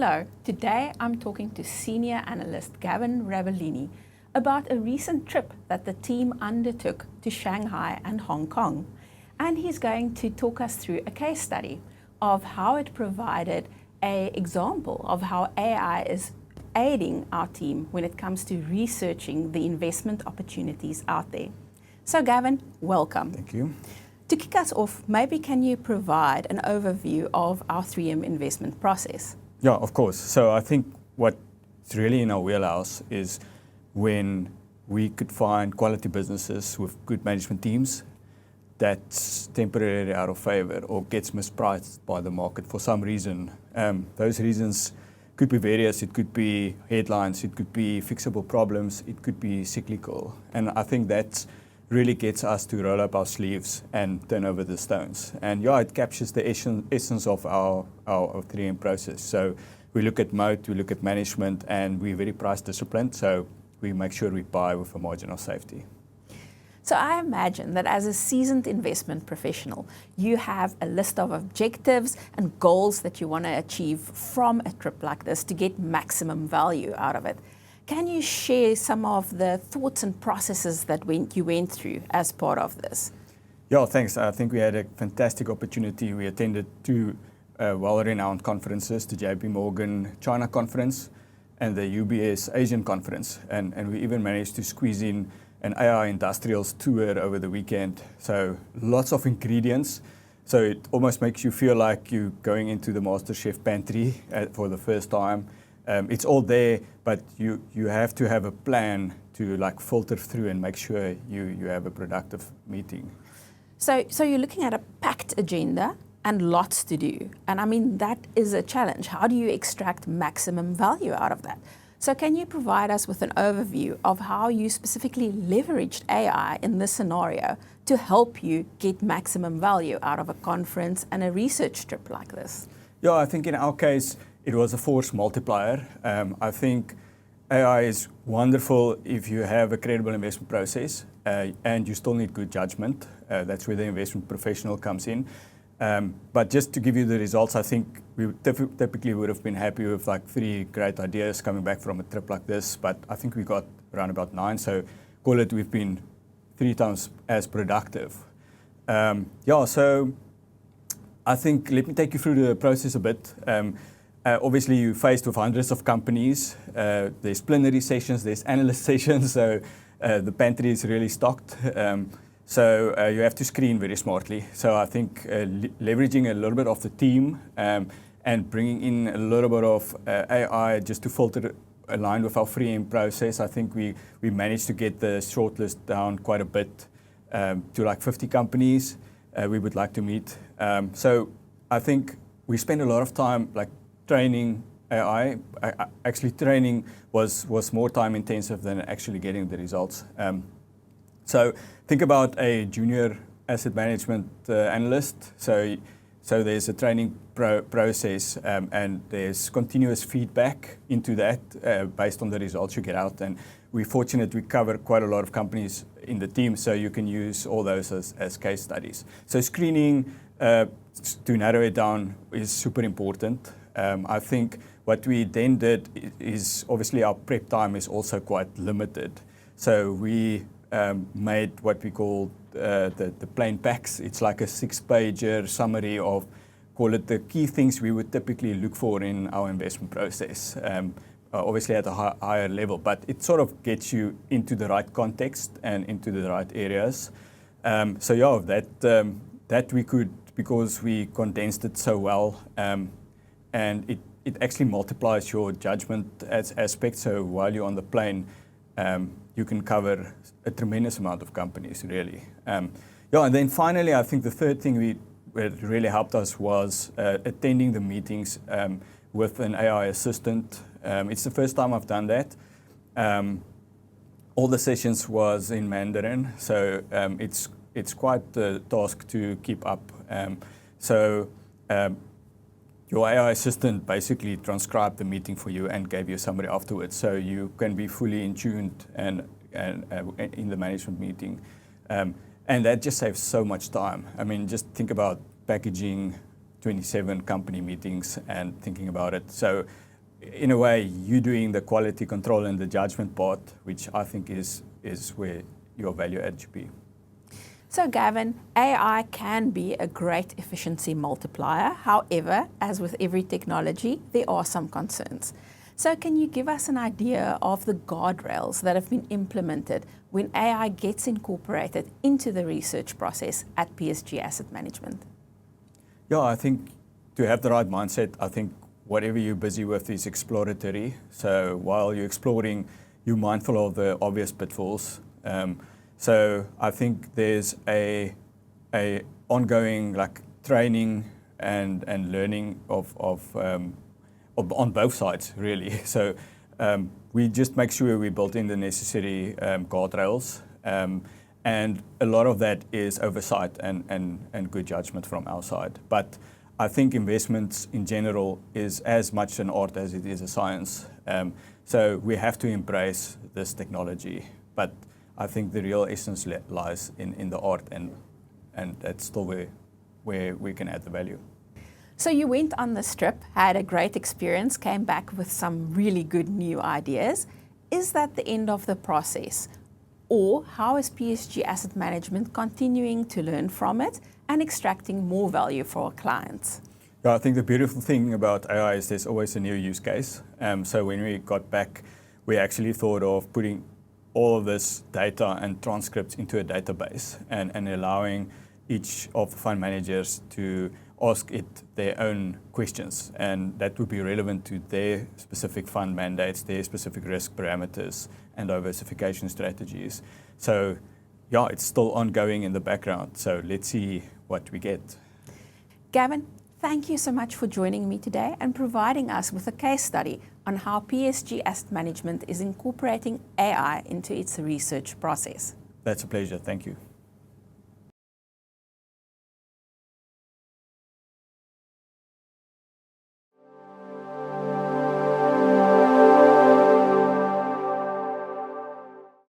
Hello, today I'm talking to Senior Analyst Gavin Rabbolini about a recent trip that the team undertook to Shanghai and Hong Kong. And he's going to talk us through a case study of how it provided an example of how AI is aiding our team when it comes to researching the investment opportunities out there. So Gavin, welcome. Thank you. To kick us off, maybe can you provide an overview of our 3M investment process? Yeah, of course. So I think what's really in our wheelhouse is when we could find quality businesses with good management teams that's temporarily out of favor or gets mispriced by the market for some reason. Those reasons could be various. It could be headlines, it could be fixable problems, it could be cyclical. And I think that really gets us to roll up our sleeves and turn over the stones. And yeah, it captures the essence of our 3M process. So we look at moat, we look at management, and we're very price disciplined. So we make sure we buy with a margin of safety. So I imagine that as a seasoned investment professional, you have a list of objectives and goals that you want to achieve from a trip like this to get maximum value out of it. Can you share some of the thoughts and processes that you went through as part of this? Yeah, thanks. I think we had a fantastic opportunity. We attended two well-renowned conferences, the JP Morgan China Conference and the UBS Asian Conference. And we even managed to squeeze in an AI industrials tour over the weekend. So lots of ingredients. So it almost makes you feel like you're going into the MasterChef pantry for the first time. It's all there, but you have to have a plan to like filter through and make sure you have a productive meeting. So you're looking at a packed agenda and lots to do. And I mean, that is a challenge. How do you extract maximum value out of that? So can you provide us with an overview of how you specifically leveraged AI in this scenario to help you get maximum value out of a conference and a research trip like this? Yeah, I think in our case, it was a force multiplier. I think AI is wonderful if you have a credible investment process and you still need good judgment. That's where the investment professional comes in. But just to give you the results, I think we typically would have been happy with like 3 great ideas coming back from a trip like this, but I think we got around about 9. So call it we've been 3 times as productive. Yeah, so I think let me take you through the process a bit. Obviously, you're faced with hundreds of companies. There's plenary sessions, there's analyst sessions, so the pantry is really stocked. So you have to screen very smartly. So I think leveraging a little bit of the team and bringing in a little bit of AI just to filter aligned with our 3M process, I think we managed to get the shortlist down quite a bit to like 50 companies we would like to meet. So I think we spend a lot of time like training AI. Actually, training was more time intensive than actually getting the results. So think about a junior asset management analyst. So there's a training process and there's continuous feedback into that based on the results you get out. And we're fortunate we cover quite a lot of companies in the team, so you can use all those as case studies. So screening to narrow it down is super important. I think what we then did is obviously our prep time is also quite limited. So we made what we call the plain packs. It's like a 6-pager summary of, call it the key things we would typically look for in our investment process. Obviously at a higher level, but it sort of gets you into the right context and into the right areas. So yeah, that we could, because we condensed it so well, and it actually multiplies your judgment aspect. So while you're on the plane, you can cover a tremendous amount of companies, really. Yeah, and then finally, I think the third thing that really helped us was attending the meetings with an AI assistant. It's the first time I've done that. All the sessions was in Mandarin, so it's quite a task to keep up. Your AI assistant basically transcribed the meeting for you and gave you a summary afterwards, so you can be fully in tuned and in the management meeting. And that just saves so much time. I mean, just think about packaging 27 company meetings and thinking about it. So in a way, you're doing the quality control and the judgment part, which I think is where your value add should be. So Gavin, AI can be a great efficiency multiplier. However, as with every technology, there are some concerns. So can you give us an idea of the guardrails that have been implemented when AI gets incorporated into the research process at PSG Asset Management? Yeah, I think to have the right mindset, I think whatever you're busy with is exploratory. So while you're exploring, you're mindful of the obvious pitfalls. So I think there's a ongoing training and learning of on both sides really. So we just make sure we built in the necessary guardrails, and a lot of that is oversight and good judgment from our side. But I think investments in general is as much an art as it is a science. So we have to embrace this technology, but I think the real essence lies in the art, and that's still where we can add the value. So you went on this trip, had a great experience, came back with some really good new ideas. Is that the end of the process? Or how is PSG Asset Management continuing to learn from it and extracting more value for our clients? Yeah, I think the beautiful thing about AI is there's always a new use case. So when we got back, we actually thought of putting all of this data and transcripts into a database and allowing each of the fund managers to ask it their own questions, and that would be relevant to their specific fund mandates, their specific risk parameters and diversification strategies. So yeah, it's still ongoing in the background, so let's see what we get. Gavin, thank you so much for joining me today and providing us with a case study on how PSG Asset Management is incorporating AI into its research process. That's a pleasure. Thank you.